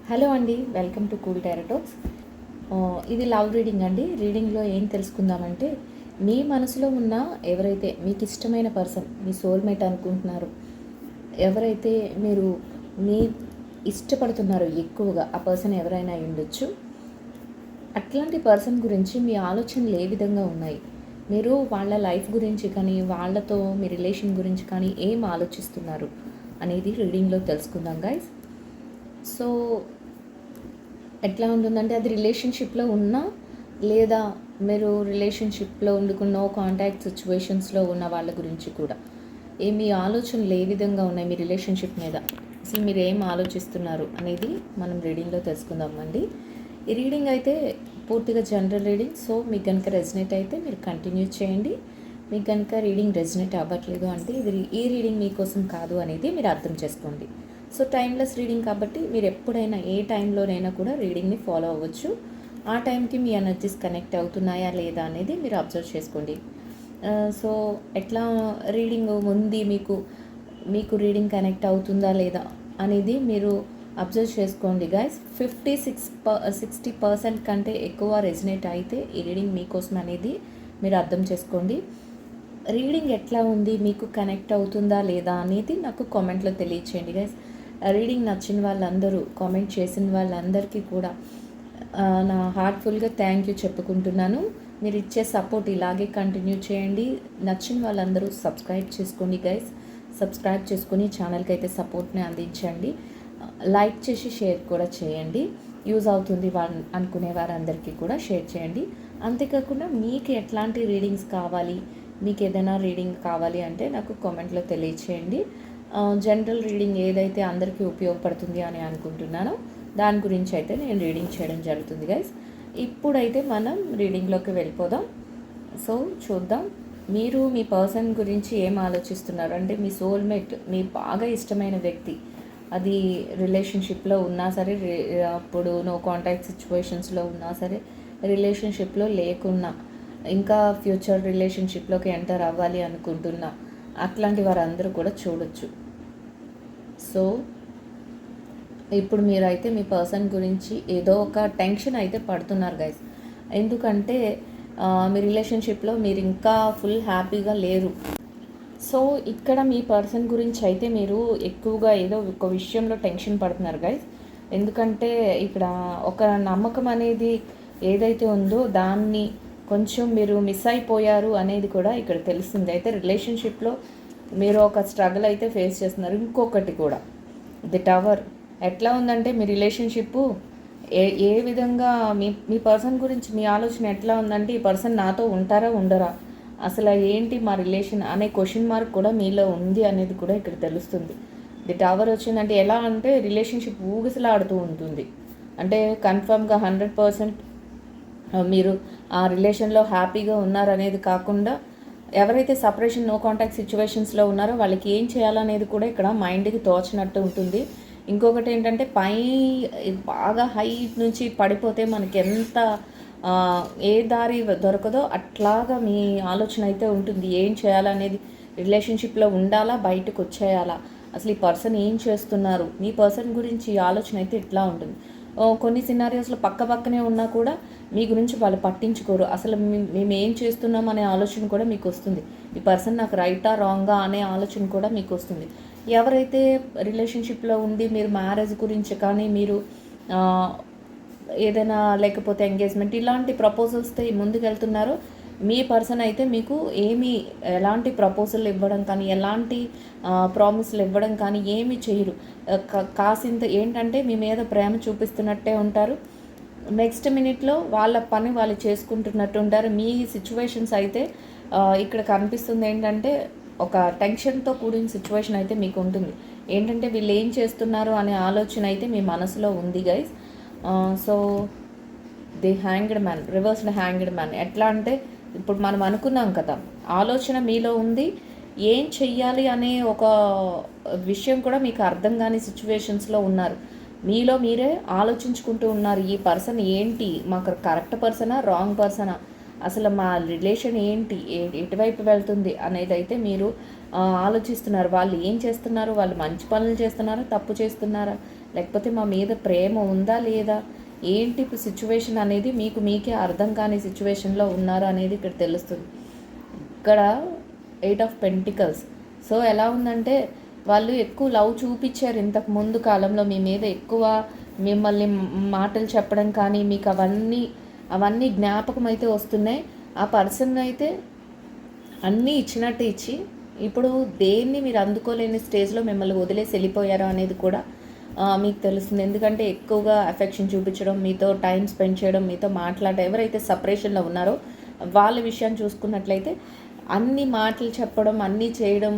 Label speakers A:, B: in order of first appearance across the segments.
A: Hello అండి, welcome to cool టారోటాక్స్. ఇది love reading అండి. రీడింగ్లో ఏం తెలుసుకుందామంటే, మీ మనసులో ఉన్న ఎవరైతే మీకు ఇష్టమైన పర్సన్, మీ సోల్మేట్ అనుకుంటున్నారు, ఎవరైతే మీరు మీ ఇష్టపడుతున్నారో ఎక్కువగా, ఆ పర్సన్ ఎవరైనా అయి ఉండొచ్చు. అట్లాంటి పర్సన్ గురించి మీ ఆలోచనలు ఏ విధంగా ఉన్నాయి, మీరు వాళ్ళ లైఫ్ గురించి కానీ, వాళ్ళతో మీ రిలేషన్ గురించి కానీ ఏం ఆలోచిస్తున్నారు అనేది రీడింగ్లో తెలుసుకుందాం గైస్. సో ఎట్లా ఉంటుందంటే, అది రిలేషన్షిప్లో ఉన్నా లేదా మీరు రిలేషన్షిప్లో ఉండుకున్న కాంటాక్ట్ సిచ్యువేషన్స్లో ఉన్న వాళ్ళ గురించి కూడా మీ ఆలోచనలు ఏ విధంగా ఉన్నాయి మీ రిలేషన్షిప్ మీద, అసలు మీరు ఏం ఆలోచిస్తున్నారు అనేది మనం రీడింగ్లో తెలుసుకుందామండి. ఈ రీడింగ్ అయితే పూర్తిగా జనరల్ రీడింగ్. సో మీకు కనుక రెజినేట్ అయితే మీరు కంటిన్యూ చేయండి. మీకు కనుక రీడింగ్ రెజినేట్ అవ్వట్లేదు అంటే ఈ రీడింగ్ మీకోసం కాదు అనేది మీరు అర్థం చేసుకోండి. సో టైమ్లెస్ రీడింగ్ కాబట్టి మీరు ఎప్పుడైనా ఏ టైంలోనైనా కూడా రీడింగ్ని ఫాలో అవ్వచ్చు. ఆ టైంకి మీ ఎనర్జీస్ కనెక్ట్ అవుతున్నాయా లేదా అనేది మీరు అబ్జర్వ్ చేసుకోండి. సో ఎట్లా రీడింగ్ ఉంది, మీకు రీడింగ్ కనెక్ట్ అవుతుందా లేదా అనేది మీరు అబ్జర్వ్ చేసుకోండి గైస్. 60% కంటే ఎక్కువ రెజినేట్ అయితే ఈ రీడింగ్ మీకోసం అనేది మీరు అర్థం చేసుకోండి. రీడింగ్ ఎట్లా ఉంది, మీకు కనెక్ట్ అవుతుందా లేదా అనేది నాకు కామెంట్లో తెలియచేయండి గైస్. రీడింగ్ నచ్చిన వాళ్ళందరూ, కామెంట్ చేసిన వాళ్ళందరికీ కూడా నా హార్ట్ఫుల్గా థ్యాంక్ యూ చెప్పుకుంటున్నాను. మీరు ఇచ్చే సపోర్ట్ ఇలాగే కంటిన్యూ చేయండి. నచ్చిన వాళ్ళందరూ సబ్స్క్రైబ్ చేసుకోండి గైస్. సబ్స్క్రైబ్ చేసుకొని ఛానల్కి అయితే సపోర్ట్ని అందించండి. లైక్ చేసి షేర్ కూడా చేయండి. యూజ్ అవుతుంది అనుకునే వారందరికీ కూడా షేర్ చేయండి. అంతేకాకుండా మీకు ఎట్లాంటి రీడింగ్స్ కావాలి, మీకు ఏదైనా రీడింగ్ కావాలి అంటే నాకు కామెంట్లో తెలియచేయండి. జనరల్ రీడింగ్ ఏదైతే అందరికీ ఉపయోగపడుతుంది అని అనుకుంటున్నానో దాని గురించి అయితే నేను రీడింగ్ చేయడం జరుగుతుంది గైస్. ఇప్పుడైతే మనం రీడింగ్లోకి వెళ్ళిపోదాం. సో చూద్దాం, మీరు మీ పర్సన్ గురించి ఏం ఆలోచిస్తున్నారు అంటే, మీ సోల్మేట్, మీ బాగా ఇష్టమైన వ్యక్తి, అది రిలేషన్షిప్లో ఉన్నా సరే, అప్పుడు నో కాంటాక్ట్ సిచ్యువేషన్స్లో ఉన్నా సరే, రిలేషన్షిప్లో లేకున్నా, ఇంకా ఫ్యూచర్ రిలేషన్షిప్లోకి ఎంటర్ అవ్వాలి అనుకుంటున్నా, అట్లాంటి వారందరూ కూడా చూడొచ్చు. సో ఇప్పుడు మీరైతే మీ పర్సన్ గురించి ఏదో ఒక టెన్షన్ అయితే పడుతున్నారు గైస్. ఎందుకంటే మీ రిలేషన్షిప్లో మీరు ఇంకా ఫుల్ హ్యాపీగా లేరు. సో ఇక్కడ మీ పర్సన్ గురించి అయితే మీరు ఎక్కువగా ఏదో ఒక విషయంలో టెన్షన్ పడుతున్నారు గైస్. ఎందుకంటే ఇక్కడ ఒక నమ్మకం అనేది ఏదైతే ఉందో దాన్ని కొంచెం మీరు మిస్ అయిపోయారు అనేది కూడా ఇక్కడ తెలుస్తుంది. అయితే రిలేషన్షిప్లో మీరు ఒక స్ట్రగుల్ అయితే ఫేస్ చేస్తున్నారు. ఇంకొకటి కూడా ది టవర్ ఎట్లా ఉందంటే, మీ రిలేషన్షిప్ ఏ విధంగా మీ పర్సన్ గురించి మీ ఆలోచన ఎట్లా ఉందంటే, ఈ పర్సన్ నాతో ఉంటారా ఉండరా, అసలు ఏంటి మా రిలేషన్ అనే క్వశ్చన్ మార్క్ కూడా మీలో ఉంది అనేది కూడా ఇక్కడ తెలుస్తుంది. ది టవర్ వచ్చిందంటే ఎలా అంటే, రిలేషన్షిప్ ఊగిసలాడుతూ ఉంటుంది. అంటే కన్ఫర్మ్గా 100% మీరు ఆ రిలేషన్లో హ్యాపీగా ఉన్నారనేది కాకుండా, ఎవరైతే సపరేషన్ నో కాంటాక్ట్ సిచ్యువేషన్స్లో ఉన్నారో వాళ్ళకి ఏం చేయాలనేది కూడా ఇక్కడ మైండ్కి తోచినట్టు ఉంటుంది. ఇంకొకటి ఏంటంటే, బాగా హైట్ నుంచి పడిపోతే మనకి ఎంత ఏ దారి దొరకదో అట్లాగా మీ ఆలోచన అయితే ఉంటుంది. ఏం చేయాలనేది, రిలేషన్షిప్లో ఉండాలా, బయటకు వచ్చేయాలా, అసలు ఈ పర్సన్ ఏం చేస్తున్నారు, మీ పర్సన్ గురించి ఆలోచన అయితే ఇట్లా ఉంటుంది. కొన్ని సినారియోస్లో పక్కనే ఉన్నా కూడా మీ గురించి వాళ్ళు పట్టించుకోరు. అసలు మేము ఏం చేస్తున్నాం అనే ఆలోచన కూడా మీకు వస్తుంది. ఈ పర్సన్ నాకు రైటా రాంగా అనే ఆలోచన కూడా మీకు వస్తుంది. ఎవరైతే రిలేషన్షిప్లో ఉండి మీరు మ్యారేజ్ గురించి కానీ, మీరు ఏదైనా లేకపోతే ఎంగేజ్మెంట్ ఇలాంటి ప్రపోజల్స్తో ముందుకు వెళ్తున్నారో, మీ పర్సన్ అయితే మీకు ఎలాంటి ప్రపోజల్ ఇవ్వడం కానీ, ఎలాంటి ప్రామిస్లు ఇవ్వడం కానీ ఏమీ చేయరు. కాసింత ఏంటంటే మీ మీద ప్రేమ చూపిస్తున్నట్టే ఉంటారు. నెక్స్ట్ మినిట్లో వాళ్ళ పని వాళ్ళు చేసుకుంటున్నట్టు ఉంటారు. మీ సిచ్యువేషన్స్ అయితే ఇక్కడ కనిపిస్తుంది ఏంటంటే, ఒక టెన్షన్తో కూడిన సిచ్యువేషన్ అయితే మీకు ఉంటుంది. ఏంటంటే వీళ్ళు ఏం చేస్తున్నారు అనే ఆలోచన అయితే మీ మనసులో ఉంది guys. So the hanged man, reversed hanged man ఎట్లా అంటే, ఇప్పుడు మనం అనుకున్నాం కదా, ఆలోచన మీలో ఉంది, ఏం చెయ్యాలి అనే ఒక విషయం కూడా మీకు అర్థం కాని సిచ్యువేషన్స్లో ఉన్నారు. మీలో మీరే ఆలోచించుకుంటూ ఉన్నారు, ఈ పర్సన్ ఏంటి, మాకు కరెక్ట్ పర్సనా రాంగ్ పర్సనా, అసలు మా రిలేషన్ ఏంటి, ఎటువైపు వెళ్తుంది అనేది అయితే మీరు ఆలోచిస్తున్నారు. వాళ్ళు ఏం చేస్తున్నారు, వాళ్ళు మంచి పనులు చేస్తున్నారా, తప్పు చేస్తున్నారా, లేకపోతే మా మీద ప్రేమ ఉందా లేదా, ఏంటి సిచ్యువేషన్ అనేది మీకే అర్థం కాని సిచ్యువేషన్లో ఉన్నారా అనేది ఇక్కడ తెలుస్తుంది. ఇక్కడ 8 ఆఫ్ పెంటికల్స్. సో ఎలా ఉందంటే వాళ్ళు ఎక్కువ లవ్ చూపించారు ఇంతకు ముందు కాలంలో మీ మీద, ఎక్కువ మిమ్మల్ని మాటలు చెప్పడం కానీ మీకు అవన్నీ జ్ఞాపకం అయితే వస్తున్నాయి. ఆ పర్సన్ అయితే అన్నీ ఇచ్చినట్టు ఇచ్చి ఇప్పుడు దేన్ని మీరు అందుకోలేని స్టేజ్లో మిమ్మల్ని వదిలేసి వెళ్ళిపోయారా అనేది కూడా మీకు తెలుస్తుంది. ఎందుకంటే ఎక్కువగా అఫెక్షన్ చూపించడం, మీతో టైం స్పెండ్ చేయడం, మీతో మాట్లాడడం, ఎవరైతే సపరేషన్లో ఉన్నారో వాళ్ళ విషయాన్ని చూసుకున్నట్లయితే అన్ని మాటలు చెప్పడం, అన్నీ చేయడం,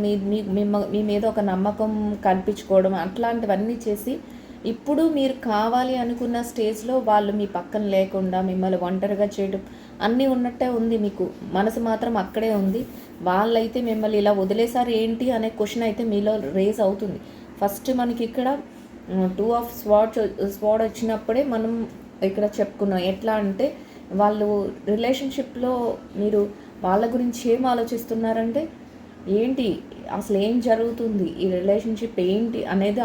A: మీ మీద ఒక నమ్మకం కల్పించుకోవడం, అట్లాంటివన్నీ చేసి ఇప్పుడు మీరు కావాలి అనుకున్న స్టేజ్లో వాళ్ళు మీ పక్కన లేకుండా మిమ్మల్ని ఒంటరిగా చేయడం అన్నీ ఉన్నట్టే ఉంది. మీకు మనసు మాత్రం అక్కడే ఉంది. వాళ్ళైతే మిమ్మల్ని ఇలా వదిలేసారు ఏంటి అనే క్వశ్చన్ అయితే మీలో రేజ్ అవుతుంది. ఫస్ట్ మనకి ఇక్కడ 2 ఆఫ్ స్వార్డ్ వచ్చినప్పుడే మనం ఇక్కడ చెప్పుకున్నాం. ఎట్లా అంటే వాళ్ళు రిలేషన్షిప్లో మీరు వాళ్ళ గురించి ఏం ఆలోచిస్తున్నారంటే ఏంటి అసలు ఏం జరుగుతుంది, ఈ రిలేషన్షిప్ ఏంటి అనేది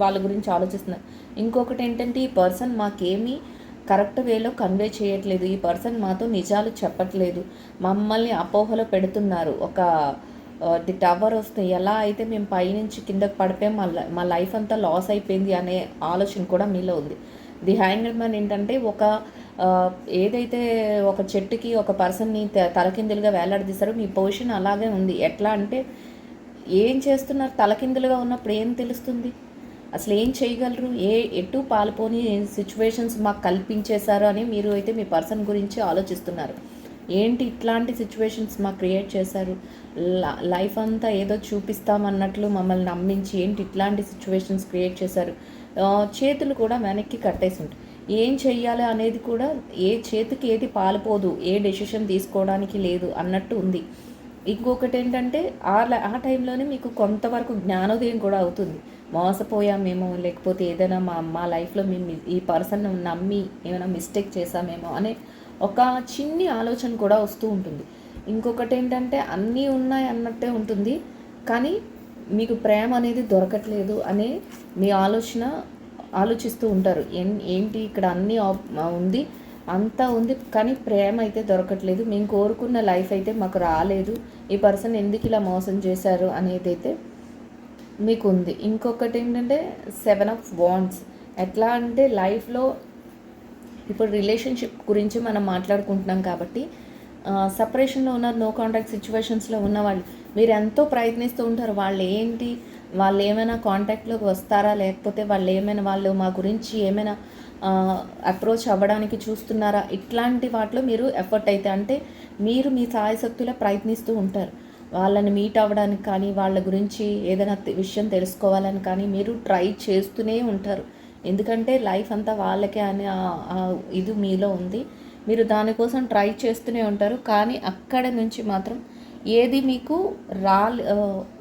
A: వాళ్ళ గురించి ఆలోచిస్తున్నారు. ఇంకొకటి ఏంటంటే ఈ పర్సన్ మాకేమీ కరెక్ట్ వేలో కన్వే చేయట్లేదు, ఈ పర్సన్ మాతో నిజాలు చెప్పట్లేదు, మమ్మల్ని అపోహలో పెడుతున్నారు. ది టవర్ వస్తే ఎలా అయితే మేము పైనుంచి కిందకి పడిపోయి మా లైఫ్ అంతా లాస్ అయిపోయింది అనే ఆలోచన కూడా మీలో ఉంది. ది హ్యాంగర్ మ్యాన్ ఏంటంటే ఏదైతే ఒక చెట్టుకి ఒక పర్సన్ని తలకిందులుగా వేలాడదీశారో మీ పొజిషన్ అలాగే ఉంది. ఎట్లా అంటే ఏం చేస్తున్నారు, తలకిందులుగా ఉన్నప్పుడు ఏం తెలుస్తుంది, అసలు ఏం చేయగలరు, ఎటు పాల్పోని సిచ్యువేషన్స్ మాకు కల్పించేశారు అని మీరు అయితే మీ పర్సన్ గురించి ఆలోచిస్తున్నారు. ఏంటి ఇట్లాంటి సిచ్యువేషన్స్ మాకు క్రియేట్ చేశారు, లైఫ్ అంతా ఏదో చూపిస్తామన్నట్లు మమ్మల్ని నమ్మించి ఏంటి ఇట్లాంటి సిచ్యువేషన్స్ క్రియేట్ చేశారు. చేతులు కూడా వెనక్కి కట్టేసి ఉంటాయి. ఏం చెయ్యాలి అనేది కూడా చేతికి ఏది పాలిపోదు, ఏ డెసిషన్ తీసుకోవడానికి లేదు అన్నట్టు ఉంది. ఇంకొకటి ఏంటంటే ఆ టైంలోనే మీకు కొంతవరకు జ్ఞానోదయం కూడా అవుతుంది. మోసపోయామేమో, లేకపోతే ఏదైనా మా లైఫ్లో మేము ఈ పర్సన్ నమ్మి ఏమైనా మిస్టేక్ చేసామేమో అనే ఒక చిన్ని ఆలోచన కూడా వస్తూ ఉంటుంది. ఇంకొకటి ఏంటంటే అన్నీ ఉన్నాయి అన్నట్టే ఉంటుంది, కానీ మీకు ప్రేమ అనేది దొరకట్లేదు అనే మీ ఆలోచిస్తూ ఉంటారు. ఏంటి ఇక్కడ అన్నీ ఉంది, అంతా ఉంది, కానీ ప్రేమ అయితే దొరకట్లేదు, మేము కోరుకున్న లైఫ్ అయితే మాకు రాలేదు, ఈ పర్సన్ ఎందుకు ఇలా మోసం చేశారు అనేది అయితే మీకు ఉంది. ఇంకొకటి ఏంటంటే 7 ఆఫ్ వాండ్స్. ఎట్లా అంటే లైఫ్లో ఇప్పుడు రిలేషన్షిప్ గురించి మనం మాట్లాడుకుంటున్నాం కాబట్టి సపరేషన్లో ఉన్న నో కాంటాక్ట్ సిచ్యువేషన్స్లో ఉన్న వాళ్ళు మీరు ఎంతో ప్రయత్నిస్తూ ఉంటారు. వాళ్ళు ఏమైనా కాంటాక్ట్లోకి వస్తారా, లేకపోతే వాళ్ళు మా గురించి ఏమైనా అప్రోచ్ అవ్వడానికి చూస్తున్నారా, ఇట్లాంటి వాటిలో మీరు ఎఫర్ట్ అయితే అంటే మీరు మీ సాయశక్తులా ప్రయత్నిస్తూ ఉంటారు. వాళ్ళని మీట్ అవ్వడానికి కానీ వాళ్ళ గురించి ఏదైనా విషయం తెలుసుకోవాలని కానీ మీరు ట్రై చేస్తూనే ఉంటారు. ఎందుకంటే లైఫ్ అంతా వాళ్ళకే అనే ఇది మీలో ఉంది. మీరు దానికోసం ట్రై చేస్తూనే ఉంటారు. కానీ అక్కడ నుంచి మాత్రం ఏది మీకు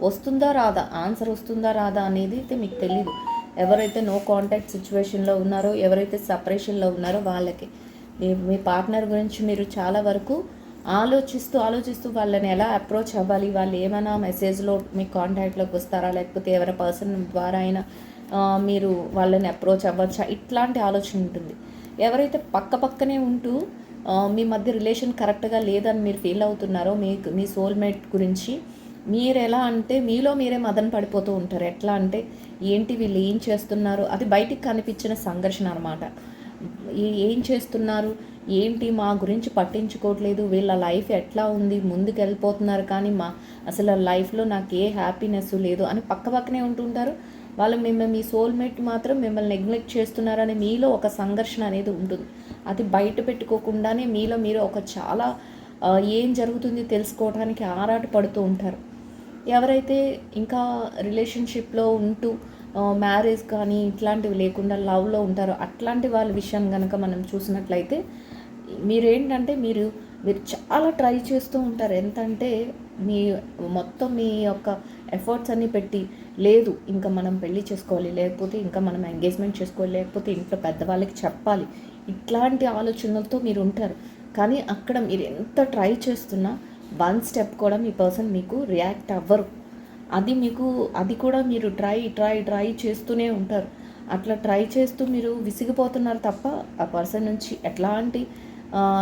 A: వస్తుందా రాదా, ఆన్సర్ వస్తుందా రాదా అనేది అయితే మీకు తెలీదు. ఎవరైతే నో కాంటాక్ట్ సిచ్యువేషన్లో ఉన్నారో, ఎవరైతే సపరేషన్లో ఉన్నారో వాళ్ళకి మీ పార్ట్నర్ గురించి మీరు చాలా వరకు ఆలోచిస్తూ వాళ్ళని ఎలా అప్రోచ్ అవ్వాలి, వాళ్ళు ఏమైనా మెసేజ్లో మీ కాంటాక్ట్లోకి వస్తారా, లేకపోతే ఎవరి పర్సన్ ద్వారా అయినా మీరు వాళ్ళని అప్రోచ్ అవ్వచ్చా, ఇట్లాంటి ఆలోచన ఉంటుంది. ఎవరైతే పక్కనే ఉంటూ మీ మధ్య రిలేషన్ కరెక్ట్గా లేదని మీరు ఫీల్ అవుతున్నారో మీ సోల్మేట్ గురించి మీరు ఎలా అంటే మీలో మీరే మదన పడిపోతూ ఉంటారు. ఎట్లా అంటే ఏంటి వీళ్ళు ఏం చేస్తున్నారు, అది బయటికి కనిపించిన సంఘర్షణ అనమాట. ఏం చేస్తున్నారు, ఏంటి మా గురించి పట్టించుకోవట్లేదు, వీళ్ళ లైఫ్ ఎట్లా ఉంది, ముందుకు వెళ్ళిపోతున్నారు, కానీ అసలు లైఫ్లో నాకు ఏ హ్యాపీనెస్ లేదు అని పక్కనే ఉంటుంటారు. వాళ్ళు మీ సోల్మేట్ మాత్రం మిమ్మల్ని నెగ్లెక్ట్ చేస్తున్నారని మీలో ఒక సంఘర్షణ అనేది ఉంటుంది. అది బయట పెట్టుకోకుండానే మీలో మీరు చాలా ఏం జరుగుతుంది తెలుసుకోవడానికి ఆరాట పడుతూ ఉంటారు. ఎవరైతే ఇంకా రిలేషన్షిప్లో ఉంటూ మ్యారేజ్ కానీ ఇట్లాంటివి లేకుండా లవ్లో ఉంటారో అట్లాంటి వాళ్ళ విషయం కనుక మనం చూసినట్లయితే మీరేంటంటే మీరు చాలా ట్రై చేస్తూ ఉంటారు. ఎంతంటే మొత్తం మీ యొక్క ఎఫర్ట్స్ అన్నీ పెట్టి లేదు ఇంకా మనం పెళ్లి చేసుకోవాలి, లేకపోతే ఇంకా మనం ఎంగేజ్మెంట్ చేసుకోవాలి, లేకపోతే ఇంట్లో పెద్దవాళ్ళకి చెప్పాలి, ఇట్లాంటి ఆలోచనలతో మీరు ఉంటారు. కానీ అక్కడ మీరు ఎంత ట్రై చేస్తున్నా 1 స్టెప్ కూడా మీ పర్సన్ మీకు రియాక్ట్ అవ్వరు. అది కూడా మీరు ట్రై చేస్తూనే ఉంటారు. అట్లా ట్రై చేస్తూ మీరు విసిగిపోతున్నారు తప్ప ఆ పర్సన్ నుంచి ఎట్లాంటి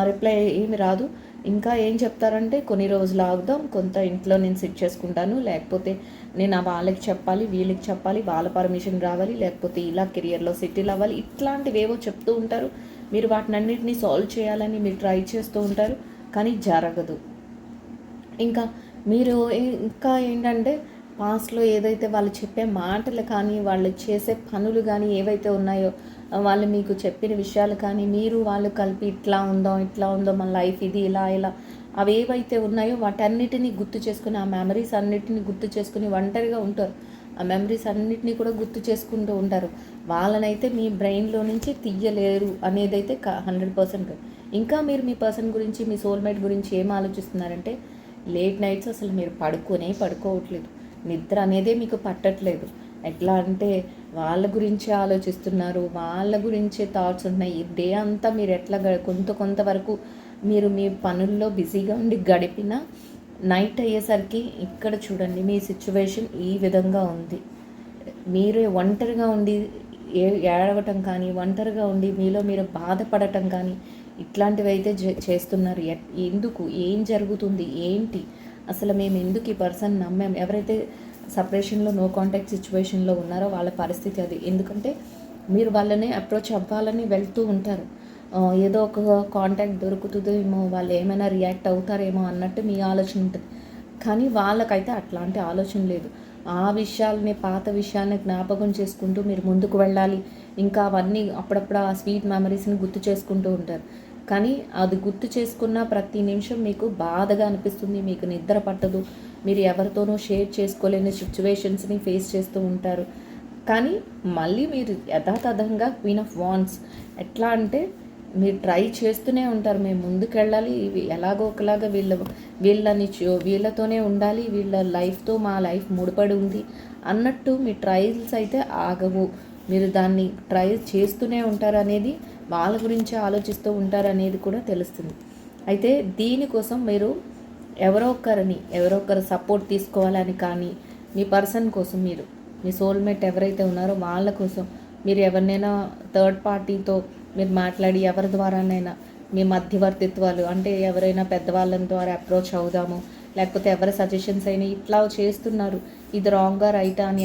A: రిప్లై ఏమి రాదు. ఇంకా ఏం చెప్తారంటే కొన్ని రోజులు ఆగుదాం, కొంత ఇంట్లో నేను సెట్ చేసుకుంటాను, లేకపోతే నేను వాళ్ళకి చెప్పాలి, వీళ్ళకి చెప్పాలి, వాళ్ళ పర్మిషన్ రావాలి, లేకపోతే ఇలా కెరియర్లో సెటిల్ అవ్వాలి, ఇట్లాంటివి ఏవో చెప్తూ ఉంటారు. మీరు వాటినన్నింటినీ సాల్వ్ చేయాలని మీరు ట్రై చేస్తూ ఉంటారు, కానీ జరగదు. ఇంకా మీరు ఇంకా ఏంటంటే పాస్ట్లో ఏదైతే వాళ్ళు చెప్పే మాటలు కానీ, వాళ్ళు చేసే పనులు కానీ ఏవైతే ఉన్నాయో, వాళ్ళు మీకు చెప్పిన విషయాలు కానీ, మీరు వాళ్ళు కలిపి ఇట్లా ఉందో మన లైఫ్ ఇది ఇలా ఇలా అవి ఏవైతే ఉన్నాయో వాటన్నిటినీ గుర్తు చేసుకుని, ఆ మెమరీస్ అన్నిటిని గుర్తు చేసుకుని ఒంటరిగా ఉంటారు. ఆ మెమరీస్ అన్నిటినీ కూడా గుర్తు చేసుకుంటూ ఉంటారు. వాళ్ళనైతే మీ బ్రెయిన్లో నుంచి తీయలేరు అనేదైతే 100%. ఇంకా మీరు మీ పర్సన్ గురించి, మీ సోల్మేట్ గురించి ఏం ఆలోచిస్తున్నారంటే, లేట్ నైట్స్ అసలు మీరు పడుకోవట్లేదు, నిద్ర అనేదే మీకు పట్టట్లేదు. ఎట్లా అంటే వాళ్ళ గురించే ఆలోచిస్తున్నారు, వాళ్ళ గురించే థాట్స్ ఉన్నాయి. ఈ డే అంతా మీరు ఎట్లా కొంతవరకు మీరు మీ పనుల్లో బిజీగా ఉండి గడిపిన నైట్ అయ్యేసరికి ఇక్కడ చూడండి మీ సిచ్యువేషన్ ఈ విధంగా ఉంది. మీరే ఒంటరిగా ఉండి ఏడవటం కానీ, ఒంటరిగా ఉండి మీలో మీరు బాధపడటం కానీ ఇట్లాంటివి అయితే చేస్తున్నారు. ఎందుకు, ఏం జరుగుతుంది, ఏంటి అసలు మేము ఎందుకు ఈ పర్సన్ నమ్మాం? ఎవరైతే సపరేషన్లో నో కాంటాక్ట్ సిచ్యువేషన్లో ఉన్నారో వాళ్ళ పరిస్థితి అది. ఎందుకంటే మీరు వాళ్ళని అప్రోచ్ అవ్వాలని వెళ్తూ ఉంటారు, ఏదో ఒక కాంటాక్ట్ దొరుకుతుందేమో, వాళ్ళు ఏమైనా రియాక్ట్ అవుతారేమో అన్నట్టు మీ ఆలోచన ఉంటుంది. కానీ వాళ్ళకైతే అట్లాంటి ఆలోచన లేదు. ఆ విషయాలని, పాత విషయాన్ని జ్ఞాపకం చేసుకుంటూ మీరు ముందుకు వెళ్ళాలి. ఇంకా అవన్నీ అప్పుడప్పుడు ఆ స్వీట్ మెమరీస్ని గుర్తు చేసుకుంటూ ఉంటారు. కానీ అది గుర్తు చేసుకున్న ప్రతి నిమిషం మీకు బాధగా అనిపిస్తుంది, మీకు నిద్ర పట్టదు, మీరు ఎవరితోనూ షేర్ చేసుకోలేని సిచ్యువేషన్స్ని ఫేస్ చేస్తూ ఉంటారు. కానీ మళ్ళీ మీరు యథాతథంగా క్వీన్ ఆఫ్ వాండ్స్ ఎట్లా అంటే మీరు ట్రై చేస్తూనే ఉంటారు, మేము ముందుకెళ్ళాలి, ఎలాగో ఒకలాగా వీళ్ళతోనే ఉండాలి, వీళ్ళ లైఫ్తో మా లైఫ్ ముడిపడి ఉంది అన్నట్టు మీ ట్రయల్స్ అయితే ఆగవు. మీరు దాన్ని ట్రై చేస్తూనే ఉంటారు అనేది, వాళ్ళ గురించి ఆలోచిస్తూ ఉంటారు అనేది కూడా తెలుస్తుంది. అయితే దీనికోసం మీరు ఎవరో ఒకరు సపోర్ట్ తీసుకోవాలని కానీ, మీ పర్సన్ కోసం, మీరు మీ సోల్మేట్ ఎవరైతే ఉన్నారో వాళ్ళ కోసం మీరు ఎవరినైనా థర్డ్ పార్టీతో మీరు మాట్లాడి, ఎవరి ద్వారానైనా మీ మధ్యవర్తిత్వాలు అంటే ఎవరైనా పెద్దవాళ్ళ ద్వారా అప్రోచ్ అవుదాము, లేకపోతే ఎవరి సజెషన్స్ అయినా ఇట్లా చేస్తున్నారు, ఇది రాంగా రైటా అని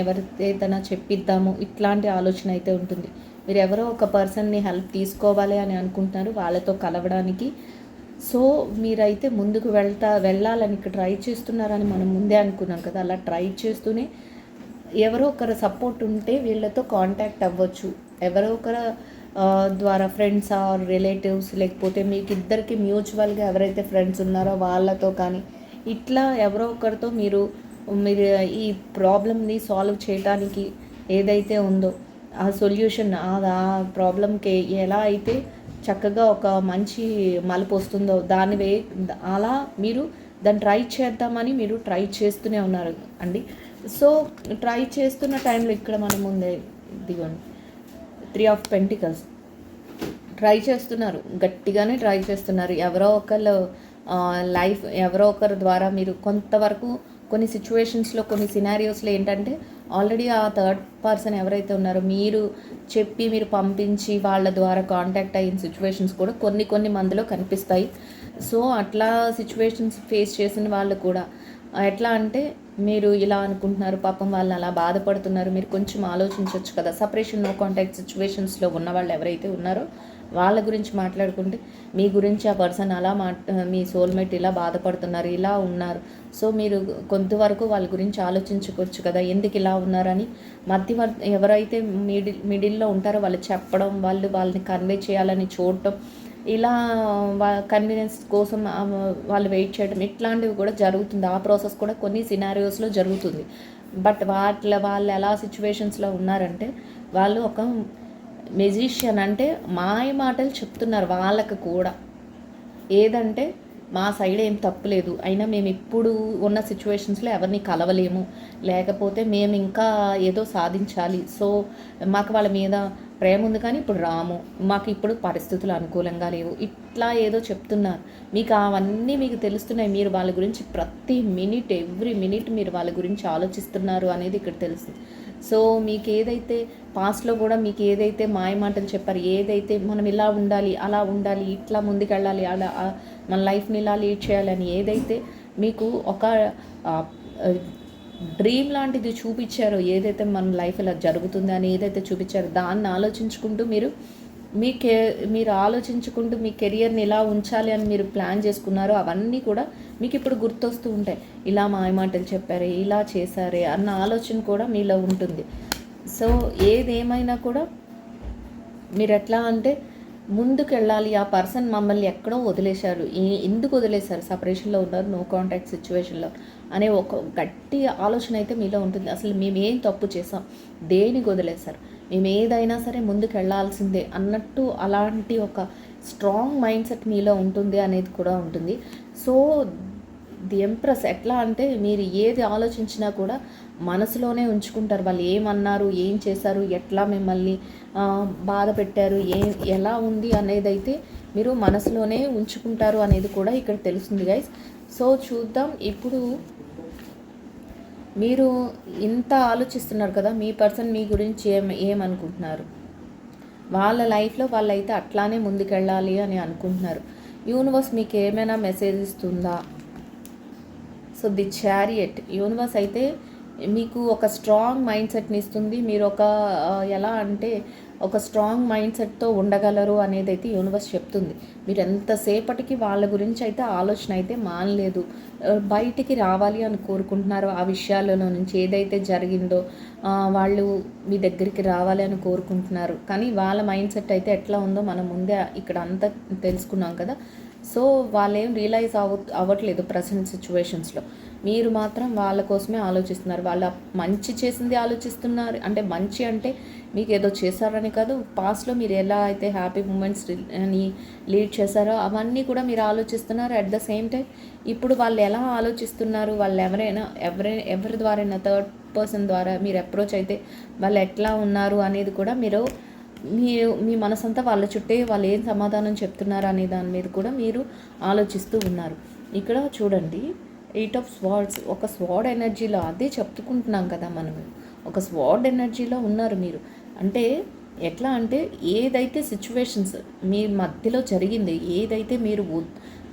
A: ఎవరితేనా చెప్పిద్దాము, ఇట్లాంటి ఆలోచన అయితే ఉంటుంది. మీరు ఎవరో ఒక పర్సన్ని హెల్ప్ తీసుకోవాలి అని అనుకుంటున్నారు వాళ్ళతో కలవడానికి. సో మీరైతే ముందుకు వెళ్ళాలని ఇక్కడ ట్రై చేస్తున్నారని మనం ముందే అనుకున్నాం కదా, అలా ట్రై చేస్తూనే ఎవరో ఒకరు సపోర్ట్ ఉంటే వీళ్ళతో కాంటాక్ట్ అవ్వచ్చు. ఎవరో ఒకరు ద్వారా ఫ్రెండ్స్ ఆర్ రిలేటివ్స్, లేకపోతే మీకు ఇద్దరికి మ్యూచువల్గా ఎవరైతే ఫ్రెండ్స్ ఉన్నారో వాళ్ళతో కానీ, ఇట్లా ఎవరో ఒకరితో మీరు ఈ ప్రాబ్లమ్ని సాల్వ్ చేయడానికి ఏదైతే ఉందో ఆ సొల్యూషన్, ఆ ప్రాబ్లంకి ఎలా అయితే చక్కగా ఒక మంచి మలుపు వస్తుందో అలా మీరు దాన్ని ట్రై చేద్దామని మీరు ట్రై చేస్తూనే ఉన్నారు అండి. సో ట్రై చేస్తున్న టైంలో ఇక్కడ మనం ముందే ఇదిగోండి 3 ఆఫ్ పెంటికల్స్ ట్రై చేస్తున్నారు, గట్టిగానే ట్రై చేస్తున్నారు. ఎవరో ఒకరి ద్వారా మీరు కొంతవరకు కొన్ని సిచ్యువేషన్స్లో, కొన్ని సినారియోస్లో ఏంటంటే ఆల్రెడీ ఆ థర్డ్ పర్సన్ ఎవరైతే ఉన్నారో మీరు మీరు పంపించి వాళ్ళ ద్వారా కాంటాక్ట్ అయిన సిచ్యువేషన్స్ కూడా కొన్ని మందిలో కనిపిస్తాయి. సో అట్లా సిచ్యువేషన్స్ ఫేస్ చేసిన వాళ్ళు కూడా ఎట్లా అంటే మీరు ఇలా అనుకుంటున్నారు, పాపం వాళ్ళు అలా బాధపడుతున్నారు, మీరు కొంచెం ఆలోచించవచ్చు కదా. సపరేషన్ నో కాంటాక్ట్ సిచ్యువేషన్స్లో ఉన్న వాళ్ళు ఎవరైతే ఉన్నారో వాళ్ళ గురించి మాట్లాడుకుంటే, మీ గురించి ఆ పర్సన్ అలా మీ సోల్మేట్ ఇలా బాధపడుతున్నారు, ఇలా ఉన్నారు, సో మీరు కొంతవరకు వాళ్ళ గురించి ఆలోచించుకోవచ్చు కదా, ఎందుకు ఇలా ఉన్నారని. ఎవరైతే మిడిల్లో ఉంటారో వాళ్ళు చెప్పడం, వాళ్ళని కన్వే చేయాలని చూడటం, ఇలా కన్వీనియన్స్ కోసం వాళ్ళు వెయిట్ చేయడం, ఇట్లాంటివి కూడా జరుగుతుంది. ఆ ప్రాసెస్ కూడా కొన్ని సినారియోస్లో జరుగుతుంది. బట్ వాళ్ళు ఎలా సిచ్యువేషన్స్లో ఉన్నారంటే, వాళ్ళు ఒక మెజిషియన్, అంటే మాయ మాటలు చెప్తున్నారు వాళ్ళకు కూడా. ఏదంటే మా సైడ్ ఏం తప్పులేదు, అయినా మేము ఇప్పుడు ఉన్న సిచ్యువేషన్స్లో ఎవరిని కలవలేము, లేకపోతే మేము ఇంకా ఏదో సాధించాలి, సో మాకు వాళ్ళ మీద ప్రేమ ఉంది కానీ ఇప్పుడు రాము, మాకు ఇప్పుడు పరిస్థితులు అనుకూలంగా లేవు, ఇట్లా ఏదో చెప్తున్నారు. మీకు అవన్నీ మీకు తెలుస్తున్నాయి, మీరు వాళ్ళ గురించి ప్రతి మినిట్, ఎవ్రీ మినిట్ మీరు వాళ్ళ గురించి ఆలోచిస్తున్నారు అనేది ఇక్కడ తెలుస్తుంది. సో మీకు ఏదైతే పాస్ట్లో కూడా మీకు ఏదైతే మాయమాటలు చెప్పారు, ఏదైతే మనం ఇలా ఉండాలి, అలా ఉండాలి, ఇట్లా ముందుకెళ్ళాలి, అలా మన లైఫ్ని ఇలా లీడ్ చేయాలని ఏదైతే మీకు ఒక డ్రీమ్ లాంటిది చూపించారో, ఏదైతే మన లైఫ్ ఇలా జరుగుతుంది అని ఏదైతే చూపించారో దాన్ని ఆలోచించుకుంటూ మీరు ఆలోచించుకుంటూ మీ కెరియర్ని ఇలా ఉంచాలి అని మీరు ప్లాన్ చేసుకున్నారో అవన్నీ కూడా మీకు ఇప్పుడు గుర్తొస్తూ ఉంటాయి. ఇలా మాయమాటలు చెప్పారే, ఇలా చేశారే అన్న ఆలోచన కూడా మీలో ఉంటుంది. సో ఏదేమైనా కూడా మీరు ఎట్లా అంటే ముందుకు వెళ్ళాలి. ఆ పర్సన్ మమ్మల్ని ఎక్కడో వదిలేశారు, ఎందుకు వదిలేశారు, సపరేషన్లో ఉన్నారు, నో కాంటాక్ట్ సిచ్యువేషన్లో అనే ఒక గట్టి ఆలోచన అయితే మీలో ఉంటుంది. అసలు మేము ఏం తప్పు చేసాం, దేనికి వదిలేశారు, మేము ఏదైనా సరే ముందుకు వెళ్ళాల్సిందే అన్నట్టు అలాంటి ఒక స్ట్రాంగ్ మైండ్ సెట్ మీలో ఉంటుంది అనేది కూడా ఉంటుంది. సో ది ఎంప్రెస్ ఎట్లా అంటే మీరు ఏది ఆలోచించినా కూడా మనసులోనే ఉంచుకుంటారు. వాళ్ళు ఏమన్నారు, ఏం చేశారు, ఎట్లా మిమ్మల్ని బాధ పెట్టారు, ఎలా ఉంది అనేది అయితే మీరు మనసులోనే ఉంచుకుంటారు అనేది కూడా ఇక్కడ తెలుస్తుంది గైస్. సో చూద్దాం. ఇప్పుడు మీరు ఇంత ఆలోచిస్తున్నారు కదా, మీ పర్సన్ మీ గురించి ఏమనుకుంటున్నారు, వాళ్ళ లైఫ్లో వాళ్ళైతే అట్లానే ముందుకెళ్ళాలి అని అనుకుంటున్నారు. యూనివర్స్ మీకు ఏమైనా మెసేజ్ ఇస్తుందా? సో ది చారియట్ యూనివర్స్ అయితే మీకు ఒక స్ట్రాంగ్ మైండ్ సెట్ని ఇస్తుంది. మీరు ఎలా అంటే ఒక స్ట్రాంగ్ మైండ్ సెట్తో ఉండగలరు అనేది అయితే యూనివర్స్ చెప్తుంది. మీరు ఎంతసేపటికి వాళ్ళ గురించి అయితే ఆలోచన అయితే మానలేదు, బయటికి రావాలి అని కోరుకుంటున్నారు. ఆ విషయాలలో నుంచి ఏదైతే జరిగిందో వాళ్ళు మీ దగ్గరికి రావాలి అని కోరుకుంటున్నారు. కానీ వాళ్ళ మైండ్ సెట్ అయితే ఎట్లా ఉందో మనం ముందే ఇక్కడ అంతా తెలుసుకున్నాం కదా. సో వాళ్ళు ఏం రియలైజ్ అవ్వట్లేదు ప్రజెంట్ సిచ్యువేషన్స్లో. మీరు మాత్రం వాళ్ళ కోసమే ఆలోచిస్తున్నారు. వాళ్ళ మంచి చేసింది ఆలోచిస్తున్నారు. అంటే మంచి అంటే మీకు ఏదో చేశారని కాదు, పాస్ట్లో మీరు ఎలా అయితే హ్యాపీ మూమెంట్స్ అని లీడ్ చేశారో అవన్నీ కూడా మీరు ఆలోచిస్తున్నారు. అట్ ద సేమ్ టైం ఇప్పుడు వాళ్ళు ఎలా ఆలోచిస్తున్నారు, వాళ్ళు ఎవరి ద్వారా థర్డ్ పర్సన్ ద్వారా మీరు అప్రోచ్ అయితే వాళ్ళు ఎట్లా ఉన్నారు అనేది కూడా మీ మనసంతా వాళ్ళ చుట్టే వాళ్ళు ఏం సమాధానం చెప్తున్నారు అనే దాని మీద కూడా మీరు ఆలోచిస్తూ ఉన్నారు. ఇక్కడ చూడండి, 8 of Swords ఒక స్వార్డ్ ఎనర్జీలో, అదే చెప్పుకుంటున్నాం కదా మనము, ఒక స్వార్డ్ ఎనర్జీలో ఉన్నారు మీరు. అంటే ఎట్లా అంటే ఏదైతే సిచ్యువేషన్స్ మీ మధ్యలో జరిగింది, ఏదైతే మీరు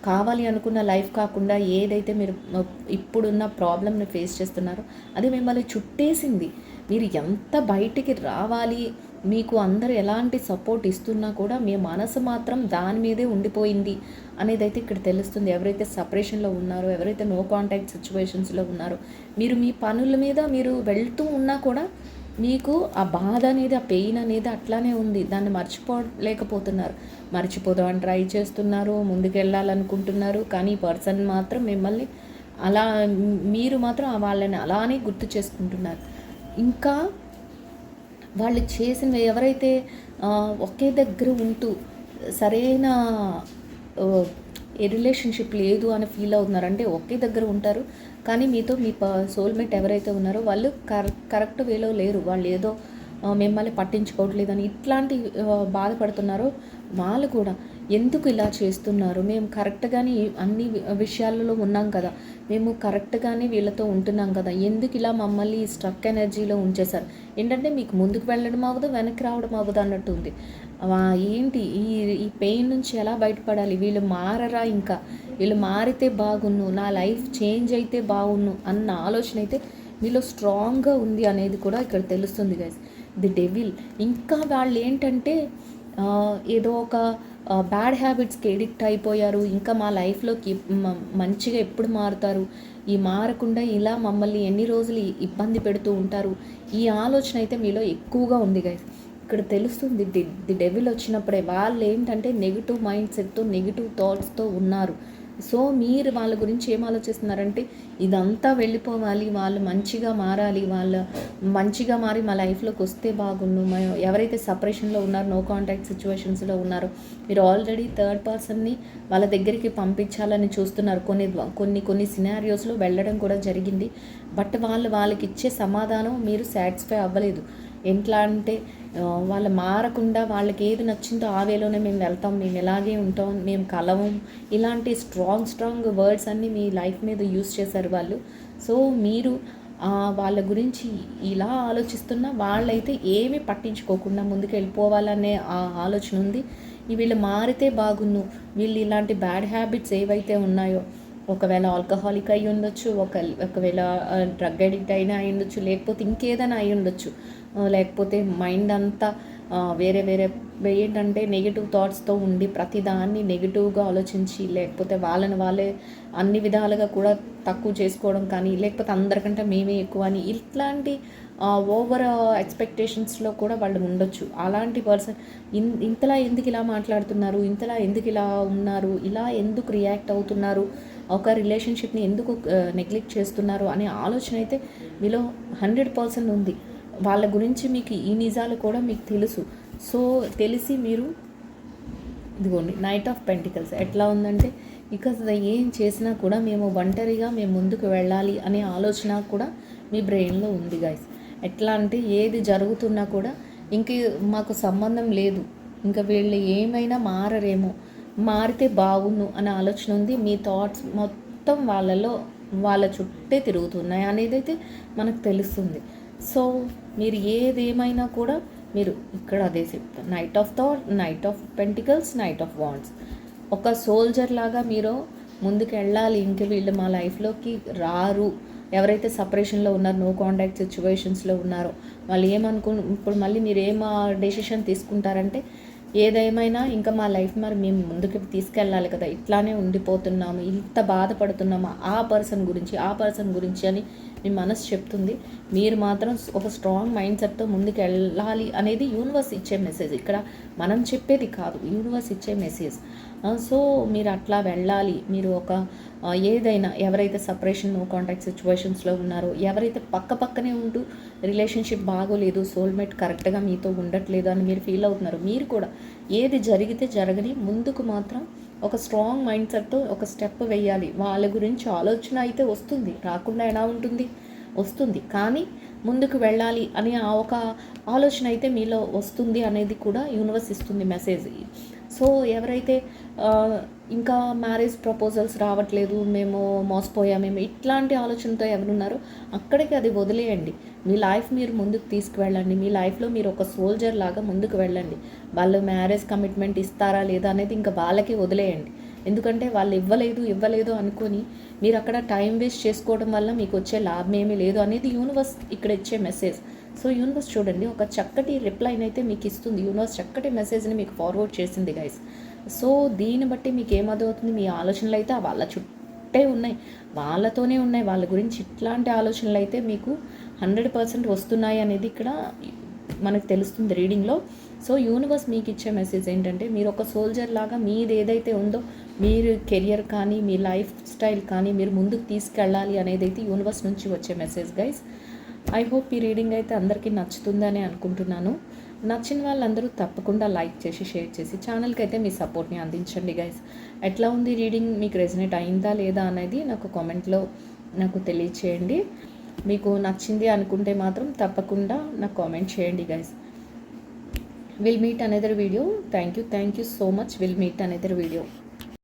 A: కావాలి అనుకున్న లైఫ్ కాకుండా ఏదైతే మీరు ఇప్పుడున్న ప్రాబ్లమ్ని ఫేస్ చేస్తున్నారో అది మిమ్మల్ని చుట్టేసింది. మీరు ఎంత బయటికి రావాలి, మీకు అందరూ ఎలాంటి సపోర్ట్ ఇస్తున్నా కూడా మీ మనసు మాత్రం దాని మీదే ఉండిపోయింది అనేది అయితే ఇక్కడ తెలుస్తుంది. ఎవరైతే సపరేషన్లో ఉన్నారో, ఎవరైతే నో కాంటాక్ట్ సిచ్యువేషన్స్లో ఉన్నారో, మీరు మీ పనుల మీద మీరు వెళ్తూ ఉన్నా కూడా మీకు ఆ బాధ అనేది, ఆ పెయిన్ అనేది అట్లానే ఉంది. దాన్ని మర్చిపోలేకపోతున్నారు. మర్చిపోదామని ట్రై చేస్తున్నారు, ముందుకు వెళ్ళాలనుకుంటున్నారు. కానీ పర్సన్ మాత్రం మిమ్మల్ని అలా, మీరు మాత్రం వాళ్ళని అలానే గుర్తు చేసుకుంటున్నారు. ఇంకా వాళ్ళు చేసినవి ఎవరైతే ఒకే దగ్గర ఉంటూ సరైన ఏ రిలేషన్షిప్ లేదు అని ఫీల్ అవుతున్నారు, అంటే ఒకే దగ్గర ఉంటారు కానీ మీతో మీ సోల్మేట్ ఎవరైతే ఉన్నారో వాళ్ళు కరెక్ట్ వేలో లేరు, వాళ్ళు ఏదో మిమ్మల్ని పట్టించుకోవట్లేదని ఇట్లాంటి బాధపడుతున్నారో వాళ్ళు కూడా ఎందుకు ఇలా చేస్తున్నారు, మేము కరెక్ట్గానే అన్ని విషయాలలో ఉన్నాం కదా, మేము కరెక్ట్గానే వీళ్ళతో ఉంటున్నాం కదా, ఎందుకు ఇలా మమ్మల్ని స్ట్రక్ ఎనర్జీలో ఉంచేశారు, ఏంటంటే మీకు ముందుకు వెళ్ళడం అవ్వదు, వెనక్కి రావడం అవ్వదు అన్నట్టు ఉంది. ఏంటి ఈ పెయిన్ నుంచి ఎలా బయటపడాలి, వీళ్ళు మారరా, ఇంకా వీళ్ళు మారితే బాగున్ను, నా లైఫ్ చేంజ్ అయితే బాగున్ను అన్న ఆలోచన అయితే మీలో స్ట్రాంగ్గా ఉంది అనేది కూడా ఇక్కడ తెలుస్తుంది గైస్. The devil. ఇంకా వాళ్ళు ఏంటంటే ఏదో ఒక బ్యాడ్ హ్యాబిట్స్కి ఎడిక్ట్ అయిపోయారు, ఇంకా మా లైఫ్లోకి మంచిగా ఎప్పుడు మారుతారు, ఈ మారకుండా ఇలా మమ్మల్ని ఎన్ని రోజులు ఇబ్బంది పెడుతూ ఉంటారు, ఈ ఆలోచన అయితే మీలో ఎక్కువగా ఉంది గైస్. ఇక్కడ తెలుస్తుంది ది డెవిల్ వచ్చినప్పుడే వాళ్ళు ఏంటంటే నెగిటివ్ మైండ్ సెట్తో, నెగిటివ్ థాట్స్తో ఉన్నారు. సో మీరు వాళ్ళ గురించి ఏం ఆలోచిస్తున్నారంటే ఇదంతా వెళ్ళిపోవాలి, వాళ్ళు మంచిగా మారాలి, వాళ్ళు మంచిగా మారి మా లైఫ్లోకి వస్తే బాగుండు, ఎవరైతే సపరేషన్లో ఉన్నారో, నో కాంటాక్ట్ సిచ్యువేషన్స్లో ఉన్నారో, మీరు ఆల్రెడీ థర్డ్ పర్సన్ని వాళ్ళ దగ్గరికి పంపించాలని చూస్తున్నారు. కొన్ని సినారియోస్లో వెళ్ళడం కూడా జరిగింది. బట్ వాళ్ళకి ఇచ్చే సమాధానం మీరు సాటిస్ఫై అవ్వలేదు. ఎట్లా అంటే వాళ్ళు మారకుండా వాళ్ళకి ఏది నచ్చిందో ఆ వేలోనే మేము వెళ్తాం, మేము ఎలాగే ఉంటాం, మేము కలవం, ఇలాంటి స్ట్రాంగ్ వర్డ్స్ అన్నీ మీ లైఫ్ మీద యూస్ చేశారు వాళ్ళు. సో మీరు వాళ్ళ గురించి ఇలా ఆలోచిస్తున్నా వాళ్ళైతే ఏమీ పట్టించుకోకుండా ముందుకు వెళ్ళిపోవాలనే ఆలోచన ఉంది. వీళ్ళు మారితే బాగున్ను, వీళ్ళు ఇలాంటి బ్యాడ్ హ్యాబిట్స్ ఏవైతే ఉన్నాయో, ఒకవేళ ఆల్కహాలిక్ అయి ఉండొచ్చు, ఒకవేళ డ్రగ్ అడిక్ట్ అయినా అయి ఉండొచ్చు, లేకపోతే ఇంకేదైనా అయి ఉండొచ్చు, లేకపోతే మైండ్ అంతా వేరే వేరే ఏంటంటే నెగిటివ్ థాట్స్తో ఉండి ప్రతిదాన్ని నెగిటివ్గా ఆలోచించి, లేకపోతే వాళ్ళే అన్ని విధాలుగా కూడా తక్కువ చేసుకోవడం కానీ, లేకపోతే అందరికంటే మేమే ఎక్కువ అని ఇట్లాంటి ఓవర్ ఎక్స్పెక్టేషన్స్లో కూడా వాళ్ళు ఉండొచ్చు. అలాంటి పర్సన్ ఇంతలా ఎందుకు ఇలా మాట్లాడుతున్నారు, ఇంతలా ఎందుకు ఇలా ఉన్నారు, ఇలా ఎందుకు రియాక్ట్ అవుతున్నారు, ఒక రిలేషన్షిప్ని ఎందుకు నెగ్లెక్ట్ చేస్తున్నారు అనే ఆలోచన అయితే మీలో 100% ఉంది. వాళ్ళ గురించి మీకు ఈ నిజాలు కూడా మీకు తెలుసు. సో తెలిసి మీరు ఇదిగోండి నైట్ ఆఫ్ పెంటికల్స్ ఎట్లా ఉందంటే, ఇక ఏం చేసినా కూడా మేము ఒంటరిగా మేము ముందుకు వెళ్ళాలి అనే ఆలోచన కూడా మీ బ్రెయిన్లో ఉంది గైస్. ఎట్లా అంటే ఏది జరుగుతున్నా కూడా ఇంక మాకు సంబంధం లేదు, ఇంకా వీళ్ళు ఏమైనా మారరేమో, మారితే బాగుండు అనే ఆలోచన ఉంది. మీ థాట్స్ మొత్తం వాళ్ళ చుట్టే తిరుగుతున్నాయి అనేది అయితే మనకు తెలుస్తుంది. సో మీరు ఏదేమైనా కూడా మీరు ఇక్కడ అదే చెప్తారు, knight of thought, knight of pentacles, knight of wands. ఒక సోల్జర్ లాగా మీరు ముందుకు వెళ్ళాలి. ఇంక వీళ్ళు మా లైఫ్లోకి రారు, ఎవరైతే సపరేషన్లో ఉన్నారో, నో కాంటాక్ట్ సిచ్యువేషన్స్లో ఉన్నారో వాళ్ళు ఇప్పుడు మళ్ళీ మీరు డెసిషన్ తీసుకుంటారంటే, ఏదేమైనా ఇంకా మా లైఫ్ మరి మేము ముందుకు తీసుకెళ్ళాలి కదా, ఇట్లానే ఉండిపోతున్నాము, ఇంత బాధపడుతున్నాము ఆ పర్సన్ గురించి అని మీ మనసు చెప్తుంది. మీరు మాత్రం ఒక స్ట్రాంగ్ మైండ్ సెట్తో ముందుకు వెళ్ళాలి అనేది యూనివర్స్ ఇచ్చే మెసేజ్. ఇక్కడ మనం చెప్పేది కాదు, యూనివర్స్ ఇచ్చే మెసేజ్. సో మీరు అట్లా వెళ్ళాలి. మీరు ఏదైనా ఎవరైతే సపరేషన్ నో కాంటాక్ట్ సిచ్యువేషన్స్లో ఉన్నారో, ఎవరైతే పక్కనే ఉంటూ రిలేషన్షిప్ బాగోలేదు, సోల్మేట్ కరెక్ట్గా మీతో ఉండట్లేదు అని మీరు ఫీల్ అవుతున్నారు, మీరు కూడా ఏది జరిగితే జరగని ముందుకు మాత్రం ఒక స్ట్రాంగ్ మైండ్ సెట్తో ఒక స్టెప్ వేయాలి. వాళ్ళ గురించి ఆలోచన అయితే వస్తుంది, రాకుండా ఎలా ఉంటుంది, వస్తుంది. కానీ ముందుకు వెళ్ళాలి అనే ఒక ఆలోచన అయితే మీలో వస్తుంది అనేది కూడా యూనివర్స్ ఇస్తుంది మెసేజ్. సో ఎవరైతే ఇంకా మ్యారేజ్ ప్రపోజల్స్ రావట్లేదు, మేము మోసపోయామేమో ఇట్లాంటి ఆలోచనతో ఎవరున్నారో అక్కడికి అది వదిలేయండి. మీ లైఫ్ మీరు ముందుకు తీసుకువెళ్ళండి. మీ లైఫ్లో మీరు ఒక సోల్జర్ లాగా ముందుకు వెళ్ళండి. వాళ్ళు మ్యారేజ్ కమిట్మెంట్ ఇస్తారా లేదా అనేది ఇంకా వాళ్ళకి వదిలేయండి. ఎందుకంటే వాళ్ళు ఇవ్వలేదు అనుకొని మీరు అక్కడ టైం వేస్ట్ చేసుకోవడం వల్ల మీకు వచ్చే లాభం ఏమీ లేదు అనేది యూనివర్స్ ఇక్కడ ఇచ్చే మెసేజ్. సో యూనివర్స్ చూడండి, ఒక చక్కటి రిప్లైని అయితే మీకు ఇస్తుంది. యూనివర్స్ చక్కటి మెసేజ్ని మీకు ఫార్వర్డ్ చేసింది గైస్. సో దీన్ని బట్టి మీకు ఏమవుతుంది, మీ ఆలోచనలు అయితే వాళ్ళ చుట్టే ఉన్నాయి, వాళ్ళతోనే ఉన్నాయి. వాళ్ళ గురించి ఇట్లాంటి ఆలోచనలు అయితే మీకు 100% వస్తున్నాయి అనేది ఇక్కడ మనకు తెలుస్తుంది రీడింగ్లో. సో యూనివర్స్ మీకు ఇచ్చే మెసేజ్ ఏంటంటే, మీరు ఒక సోల్జర్ లాగా మీది ఏదైతే ఉందో, మీరు కెరియర్ కానీ మీ లైఫ్ స్టైల్ కానీ మీరు ముందుకు తీసుకెళ్ళాలి అనేది అయితే యూనివర్స్ నుంచి వచ్చే మెసేజ్ గైస్. ఐ హోప్ ఈ రీడింగ్ అయితే అందరికీ నచ్చుతుందని అనుకుంటున్నాను. నచ్చిన వాళ్ళందరూ తప్పకుండా లైక్ చేసి షేర్ చేసి ఛానల్కి అయితే మీ సపోర్ట్ని అందించండి గైస్. ఎట్లా ఉంది రీడింగ్, మీకు రెజనేట్ అయిందా లేదా అనేది నాకు కామెంట్లో నాకు తెలియచేయండి. మీకు నచ్చింది అనుకుంటే మాత్రం తప్పకుండా నాకు కామెంట్ చేయండి guys. Will meet another video. Thank you so much. Will meet another video.